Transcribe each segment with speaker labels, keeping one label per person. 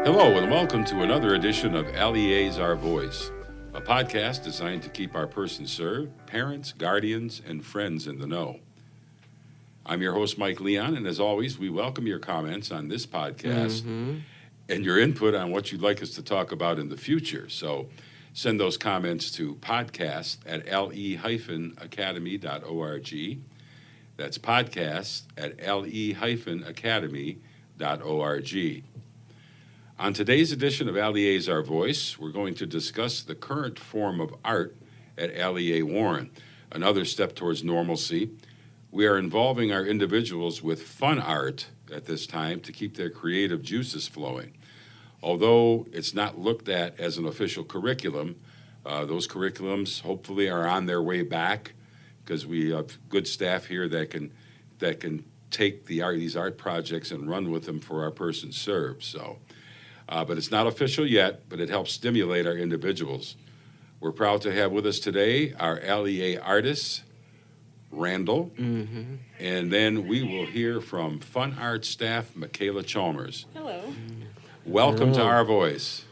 Speaker 1: Hello, and welcome to another edition of LEA's Our Voice, a podcast designed to keep our person served, parents, guardians, and friends in the know. I'm your host, Mike Leon, and as always, we welcome your comments on this podcast and your input on what you'd like us to talk about in the future. So send those comments to podcast at le-academy.org. That's podcast at le-academy.org. On today's edition of LEA's Our Voice, we're going to discuss the current form of art at LEA Warren, another step towards normalcy. We are involving our individuals with fun art at this time to keep their creative juices flowing. Although it's not looked at as an official curriculum, those curriculums hopefully are on their way back because we have good staff here that can take these art projects and run with them for our person served. But it's not official yet, but it helps stimulate our individuals. We're proud to have with us today our LEA artists, Randall, and then we will hear from Fun Art staff, Michala Chalmers.
Speaker 2: Hello.
Speaker 1: Welcome to Our Voice.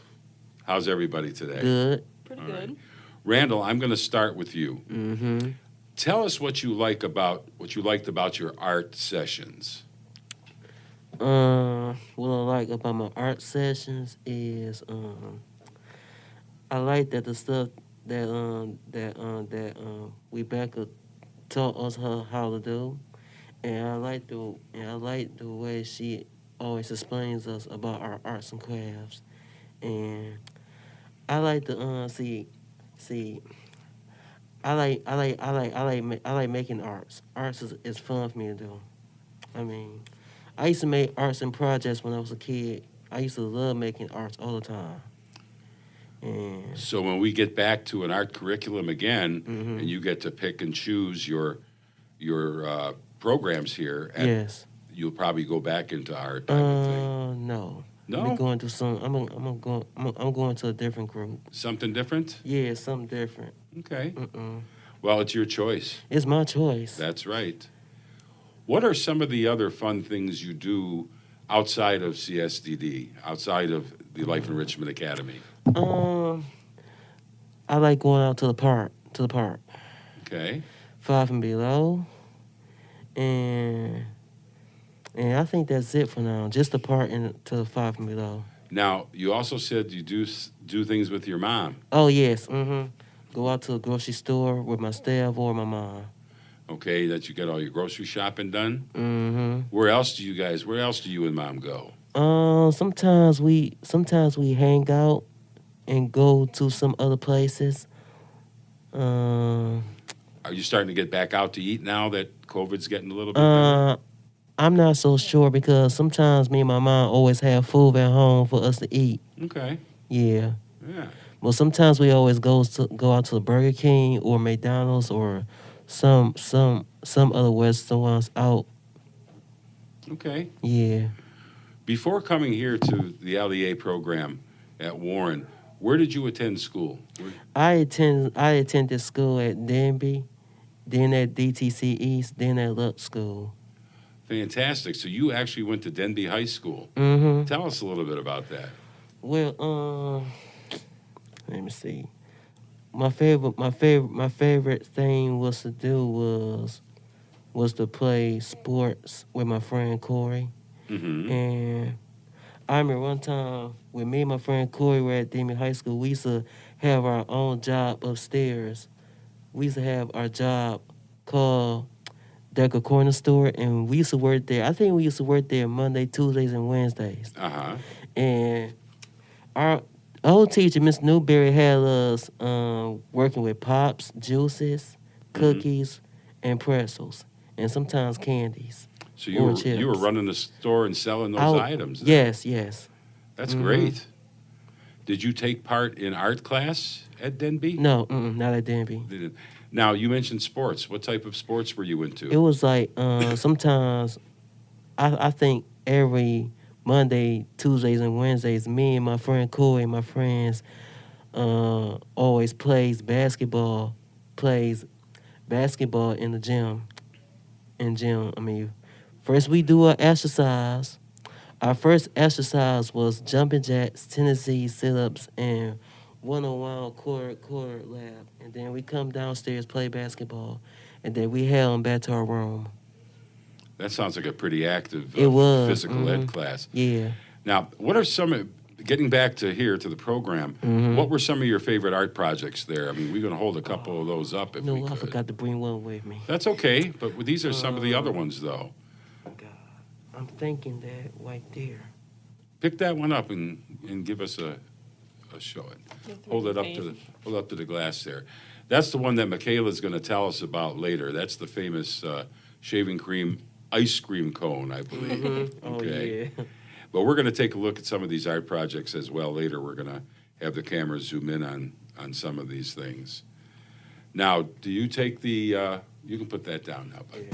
Speaker 1: How's everybody today?
Speaker 3: Good.
Speaker 2: Pretty good.
Speaker 1: Randall, I'm going to start with you. Tell us what you liked about your art sessions.
Speaker 3: What I like about my art sessions is I like that the stuff that Rebecca taught us how to do, and I like the way she always explains us about our arts and crafts, and I like to see. I like making arts. Arts is fun for me to do. I mean, I used to make arts and projects when I was a kid. I used to love making arts all the time. And
Speaker 1: So when we get back to an art curriculum again, and you get to pick and choose your programs here,
Speaker 3: yes.
Speaker 1: you'll probably go back into art, I would think.
Speaker 3: No.
Speaker 1: No?
Speaker 3: I'm going to I'm going to a different group.
Speaker 1: Something different?
Speaker 3: Yeah, something different.
Speaker 1: Okay. Well, it's your choice.
Speaker 3: It's my choice.
Speaker 1: That's right. What are some of the other fun things you do outside of CSDD, outside of the Life Enrichment Academy?
Speaker 3: I like going out to the park.
Speaker 1: Okay.
Speaker 3: 5 and below. And I think that's it for now. Just the park and to the 5 and below.
Speaker 1: Now, you also said you do things with your mom.
Speaker 3: Oh, yes. Go out to the grocery store with my staff or my mom.
Speaker 1: Okay, that you get all your grocery shopping done? Where else do you and mom go?
Speaker 3: Sometimes we hang out and go to some other places.
Speaker 1: Are you starting to get back out to eat now that COVID's getting a little bit better?
Speaker 3: I'm not so sure because sometimes me and my mom always have food at home for us to eat.
Speaker 1: Okay.
Speaker 3: Yeah.
Speaker 1: Yeah.
Speaker 3: Well, sometimes we always go out to Burger King or McDonald's or some other restaurants out.
Speaker 1: Okay.
Speaker 3: Yeah.
Speaker 1: Before coming here to the LEA program at Warren, where did you attend school?
Speaker 3: I attended school at Denby, then at DTC East, then at Lux School.
Speaker 1: Fantastic. So you actually went to Denby High School. Tell us a little bit about that.
Speaker 3: Well, let me see. My favorite thing was to do was to play sports with my friend Corey. And I remember one time when me and my friend Corey were at Denby High School, we used to have our own job upstairs. We used to have our job called Decker Corner Store, and we used to work there. I think we used to work there Monday, Tuesdays, and Wednesdays. And our old teacher, Miss Newberry, had us working with pops, juices, cookies, and pretzels, and sometimes candies.
Speaker 1: So you were running the store and selling those items then?
Speaker 3: Yes.
Speaker 1: That's great. Did you take part in art class at Denby?
Speaker 3: No, not at Denby.
Speaker 1: Now, you mentioned sports. What type of sports were you into?
Speaker 3: It was like sometimes, I think every Monday, Tuesdays, and Wednesdays, me and my friend Corey and my friends always plays basketball in the gym. First we do an exercise. Our first exercise was jumping jacks, Tennessee sit-ups, and one-on-one court lab. And then we come downstairs, play basketball, and then we head on back to our room.
Speaker 1: That sounds like a pretty active
Speaker 3: It was.
Speaker 1: physical ed class.
Speaker 3: Yeah.
Speaker 1: Now, what are getting back to here to the program, what were some of your favorite art projects there? I mean, we're going to hold a couple of those up if we
Speaker 3: No, I
Speaker 1: could.
Speaker 3: forgot to bring one with me.
Speaker 1: That's okay, but these are some of the other ones, though.
Speaker 3: God, I'm thinking that right there.
Speaker 1: Pick that one up and give us a show it. Hold it up to the glass there. That's the one that Michala's going to tell us about later. That's the famous shaving cream ice cream cone, I believe. Okay.
Speaker 3: Oh, yeah.
Speaker 1: But we're going to take a look at some of these art projects as well later. We're going to have the camera zoom in on some of these things. Now, do you take the, you can put that down now, buddy.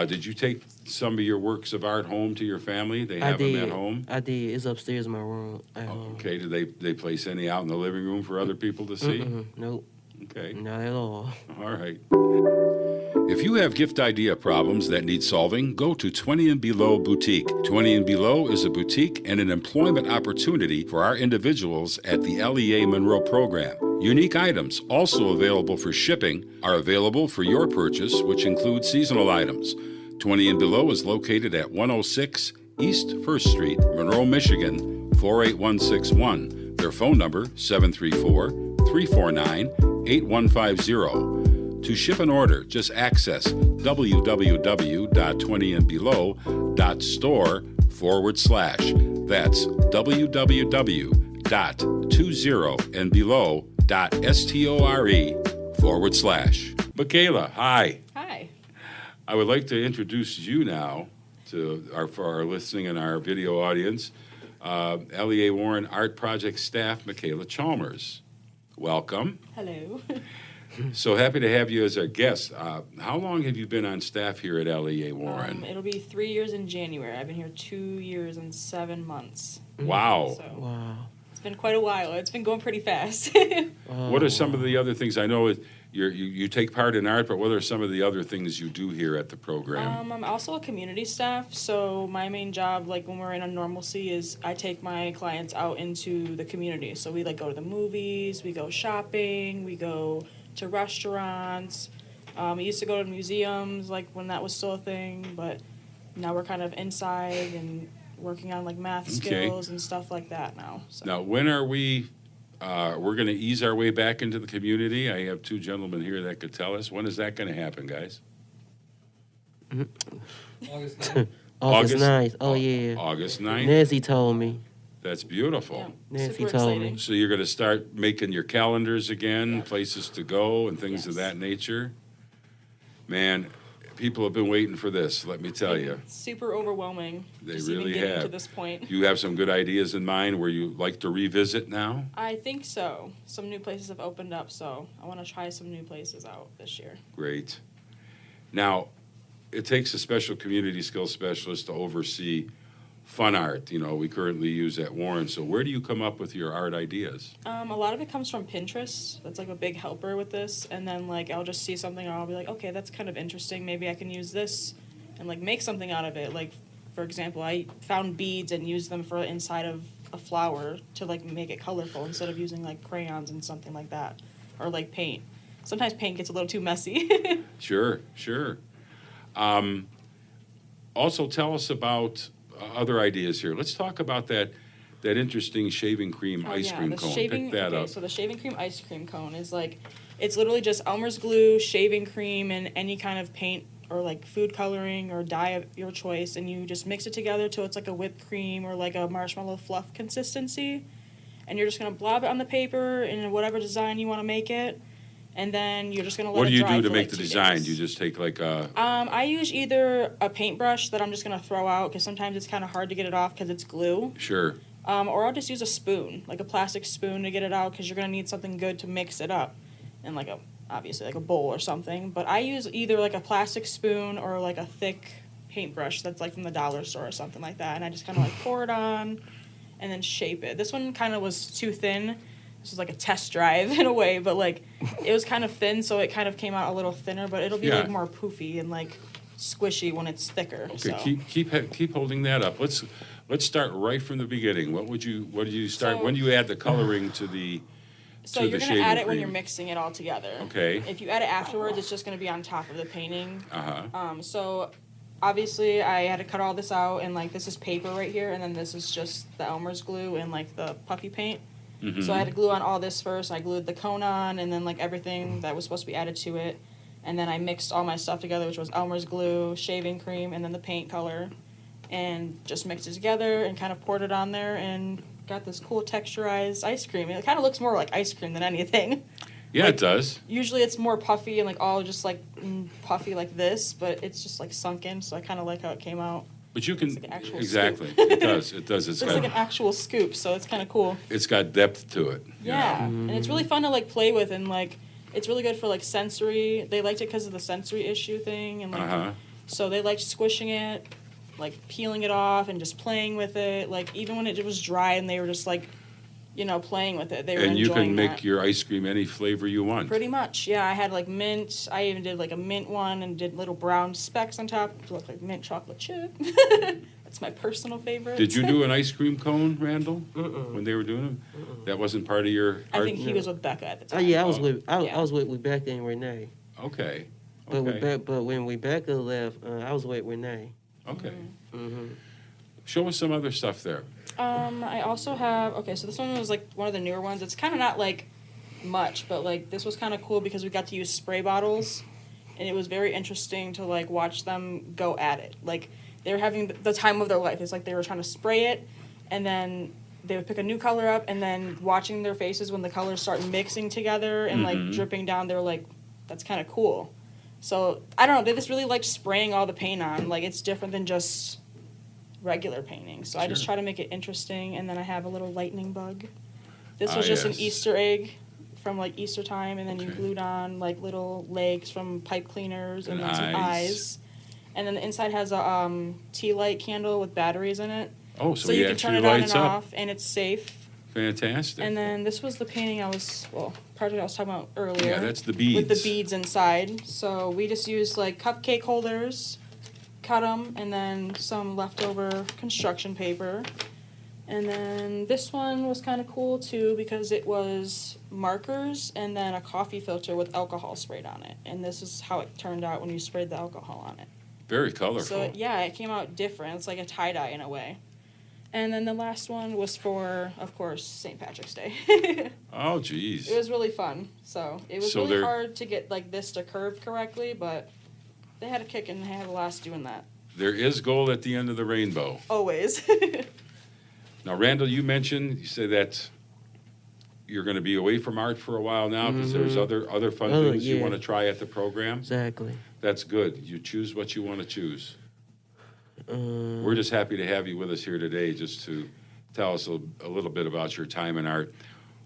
Speaker 1: Did you take some of your works of art home to your family? They have them at home?
Speaker 3: I did. It's upstairs in my room at home.
Speaker 1: Okay, do they place any out in the living room for other people to see?
Speaker 3: Nope.
Speaker 1: Okay.
Speaker 3: Not at all.
Speaker 1: All right. If you have gift idea problems that need solving, go to 20 and Below Boutique. 20 and Below is a boutique and an employment opportunity for our individuals at the LEA Monroe program. Unique items, also available for shipping, are available for your purchase, which includes seasonal items. 20 and Below is located at 106 East 1st Street, Monroe, Michigan, 48161. Their phone number, 734-349-8150. To ship an order, just access www.20andbelow.store/. That's www.20andbelow.store/. Michala, hi.
Speaker 2: Hi.
Speaker 1: I would like to introduce you now for our listening and our video audience. LEA Warren Art Project staff, Michala Chalmers. Welcome.
Speaker 2: Hello.
Speaker 1: So happy to have you as our guest. How long have you been on staff here at LEA Warren?
Speaker 2: It'll be 3 years in January. I've been here 2 years and 7 months.
Speaker 1: Wow.
Speaker 2: So
Speaker 3: Wow.
Speaker 2: it's been quite a while. It's been going pretty fast.
Speaker 1: What are some of the other things? I know you take part in art, but what are some of the other things you do here at the program?
Speaker 2: I'm also a community staff, so my main job, like when we're in a normalcy, is I take my clients out into the community. So we go to the movies, we go shopping, we go to restaurants. We used to go to museums, when that was still a thing, but now we're kind of inside and working on math skills and stuff like that now. So.
Speaker 1: Now, when are we're going to ease our way back into the community? I have two gentlemen here that could tell us. When is that going to happen, guys?
Speaker 4: August 9th.
Speaker 3: August 9th. Oh, yeah.
Speaker 1: August 9th?
Speaker 3: Nancy told me.
Speaker 1: That's beautiful.
Speaker 2: Yeah.
Speaker 3: Nancy
Speaker 2: Super
Speaker 3: told
Speaker 2: exciting.
Speaker 3: me.
Speaker 1: So you're going to start making your calendars again,
Speaker 2: Yeah.
Speaker 1: places to go and things of
Speaker 2: Yes.
Speaker 1: that nature. Man, people have been waiting for this, let me tell you.
Speaker 2: Super overwhelming.
Speaker 1: They
Speaker 2: just
Speaker 1: really
Speaker 2: even getting
Speaker 1: have.
Speaker 2: to this point.
Speaker 1: You have some good ideas in mind where you like to revisit now?
Speaker 2: I think so. Some new places have opened up, so I want to try some new places out this year.
Speaker 1: Great. Now, it takes a special community skills specialist to oversee fun art, we currently use at Warren. So where do you come up with your art ideas?
Speaker 2: A lot of it comes from Pinterest. That's a big helper with this. And then I'll just see something and I'll be like, okay, that's kind of interesting. Maybe I can use this and make something out of it. For example, I found beads and used them for inside of a flower to make it colorful instead of using crayons and something like that, or paint. Sometimes paint gets a little too messy.
Speaker 1: Sure. Also, tell us about other ideas here. Let's talk about that interesting shaving cream ice cream cone. Pick that up.
Speaker 2: So the shaving cream ice cream cone is it's literally just Elmer's glue, shaving cream, and any kind of paint or food coloring or dye of your choice, and you just mix it together till it's a whipped cream or a marshmallow fluff consistency. And you're just gonna blob it on the paper in whatever design you want to make it. And then you're just going to let it dry.
Speaker 1: What do you do to make the
Speaker 2: 2
Speaker 1: design?
Speaker 2: days.
Speaker 1: Do you just take a...
Speaker 2: I use either a paintbrush that I'm just going to throw out because sometimes it's kind of hard to get it off because it's glue.
Speaker 1: Sure.
Speaker 2: Or I'll just use a spoon, a plastic spoon to get it out because you're going to need something good to mix it up. And obviously a bowl or something. But I use either a plastic spoon or a thick paintbrush that's from the dollar store or something like that. And I just kind of pour it on and then shape it. This one kind of was too thin. This was a test drive in a way, but it was kind of thin, so it kind of came out a little thinner, but it'll be
Speaker 1: Yeah.
Speaker 2: more poofy and squishy when it's thicker.
Speaker 1: Okay,
Speaker 2: So.
Speaker 1: keep holding that up. Let's start right from the beginning. What do you start?
Speaker 2: So-
Speaker 1: When do you add the coloring to the
Speaker 2: So
Speaker 1: to
Speaker 2: you're
Speaker 1: the
Speaker 2: gonna add
Speaker 1: shaving
Speaker 2: it when you're
Speaker 1: cream?
Speaker 2: mixing it all together.
Speaker 1: Okay.
Speaker 2: If you add it afterwards, it's just gonna be on top of the painting.
Speaker 1: Uh-huh.
Speaker 2: So obviously I had to cut all this out, and like this is paper right here, and then this is just the Elmer's glue and like the puffy paint.
Speaker 1: Mhm.
Speaker 2: So I had to glue on all this first. I glued the cone on, and then like everything that was supposed to be added to it, and then I mixed all my stuff together, which was Elmer's glue, shaving cream, and then the paint color, and just mixed it together and kind of poured it on there, and got this cool texturized ice cream. It kind of looks more like ice cream than anything.
Speaker 1: Yeah,
Speaker 2: Like,
Speaker 1: it does.
Speaker 2: Usually it's more puffy and like all just like puffy like this, but it's just like sunken. So I kind of like how it came out.
Speaker 1: But you can
Speaker 2: It's like an actual
Speaker 1: exactly.
Speaker 2: scoop.
Speaker 1: It does. It does.
Speaker 2: It's like an actual scoop, so it's kind of cool.
Speaker 1: It's got depth to it. you
Speaker 2: Yeah,
Speaker 1: know?
Speaker 2: and it's really fun to like play with, and like it's really good for like sensory. They liked it because of the sensory issue thing, and like
Speaker 1: Uh-huh.
Speaker 2: so they liked squishing it, like peeling it off, and just playing with it. Like even when it was dry, and they were just like, playing with it. They were
Speaker 1: And you
Speaker 2: enjoying
Speaker 1: can make
Speaker 2: that.
Speaker 1: your ice cream any flavor you want.
Speaker 2: Pretty much, yeah. I had like mint. I even did like a mint one and did little brown specks on top to look like mint chocolate chip. That's my personal favorite.
Speaker 1: Did you do an ice cream cone, Randall,
Speaker 3: Mm-mm.
Speaker 1: when they were doing them? That wasn't part of your
Speaker 2: I
Speaker 1: art?
Speaker 2: think he was with Becca at the
Speaker 3: Oh
Speaker 2: time.
Speaker 3: yeah, I was with
Speaker 2: Yeah.
Speaker 3: I was with Rebecca and Renee.
Speaker 1: Okay.
Speaker 3: But
Speaker 1: Okay.
Speaker 3: but when Rebecca left, I was with Renee.
Speaker 1: Okay.
Speaker 3: Mm-hmm.
Speaker 1: Show us some other stuff there.
Speaker 2: I also have, so this one was like one of the newer ones. It's kind of not like much, but like this was kind of cool because we got to use spray bottles, and it was very interesting to like watch them go at it. Like they were having the time of their life. It's like they were trying to spray it, and then they would pick a new color up, and then watching their faces when the colors start mixing together and like dripping down, they were like, that's kind of cool. So I don't know, they just really liked spraying all the paint on. Like it's different than just regular painting. So I just
Speaker 1: Sure.
Speaker 2: try to make it interesting, and then I have a little lightning bug. This was
Speaker 1: Ah,
Speaker 2: just
Speaker 1: yes.
Speaker 2: an Easter egg from like Easter time, and then you
Speaker 1: Okay.
Speaker 2: glued on like little legs from pipe cleaners and
Speaker 1: And
Speaker 2: then some
Speaker 1: eyes.
Speaker 2: eyes. And then the inside has a tea light candle with batteries in it.
Speaker 1: Oh,
Speaker 2: So
Speaker 1: so
Speaker 2: you
Speaker 1: he
Speaker 2: can turn
Speaker 1: actually
Speaker 2: it on
Speaker 1: lights
Speaker 2: and
Speaker 1: up.
Speaker 2: off, and it's safe.
Speaker 1: Fantastic.
Speaker 2: And then this was the painting project I was talking about earlier.
Speaker 1: Yeah, that's the beads.
Speaker 2: With the beads inside. So we just used like cupcake holders, cut them, and then some leftover construction paper. And then this one was kind of cool too because it was markers and then a coffee filter with alcohol sprayed on it. And this is how it turned out when you sprayed the alcohol on it.
Speaker 1: Very colorful.
Speaker 2: So yeah, it came out different. It's like a tie-dye in a way. And then the last one was for, of course, St. Patrick's Day.
Speaker 1: Oh, geez.
Speaker 2: It was really fun. So it was
Speaker 1: So
Speaker 2: really
Speaker 1: they're-
Speaker 2: hard to get like this to curve correctly, but they had a kick and they had a blast doing that.
Speaker 1: There is gold at the end of the rainbow.
Speaker 2: Always.
Speaker 1: Now, Randall, you said that you're going to be away from art for a while now because there's other fun
Speaker 3: Oh,
Speaker 1: things you
Speaker 3: yeah.
Speaker 1: want to try at the program.
Speaker 3: Exactly.
Speaker 1: That's good. You choose what you want to choose.
Speaker 3: Um,
Speaker 1: We're just happy to have you with us here today just to tell us a little bit about your time in art.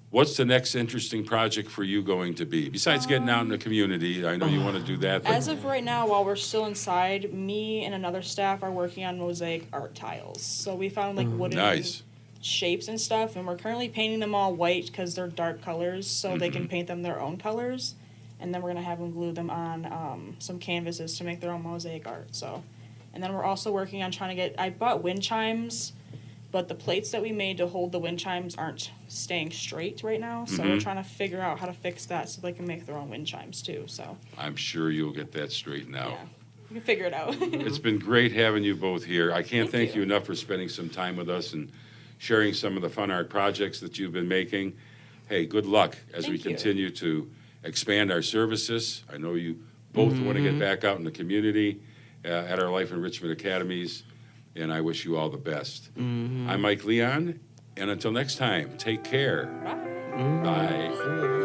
Speaker 1: What's the next interesting project for you going to be? Besides getting out in the community, I know you want to do that. But
Speaker 2: As of right now, while we're still inside, me and another staff are working on mosaic art tiles. So we found like wooden
Speaker 1: nice.
Speaker 2: shapes and stuff, and we're currently painting them all white because they're dark colors, so they can paint them their own colors. And then we're gonna have them glue them on some canvases to make their own mosaic art. So, and then we're also working on trying to get. I bought wind chimes, but the plates that we made to hold the wind chimes aren't staying straight right now. So we're trying to figure out how to fix that so they can make their own wind chimes too. So
Speaker 1: I'm sure you'll get that straightened out.
Speaker 2: yeah, we can figure it out.
Speaker 1: It's been great having you both here. I can't
Speaker 2: Thank
Speaker 1: thank
Speaker 2: you.
Speaker 1: you enough for spending some time with us and sharing some of the fun art projects that you've been making. Hey, good luck as we
Speaker 2: Thank you.
Speaker 1: continue to expand our services. I know you both want to get back out in the community at our Life Enrichment Academies, and I wish you all the best. I'm Mike Leon, and until next time, take care.
Speaker 2: Bye.
Speaker 1: Bye.
Speaker 3: See ya.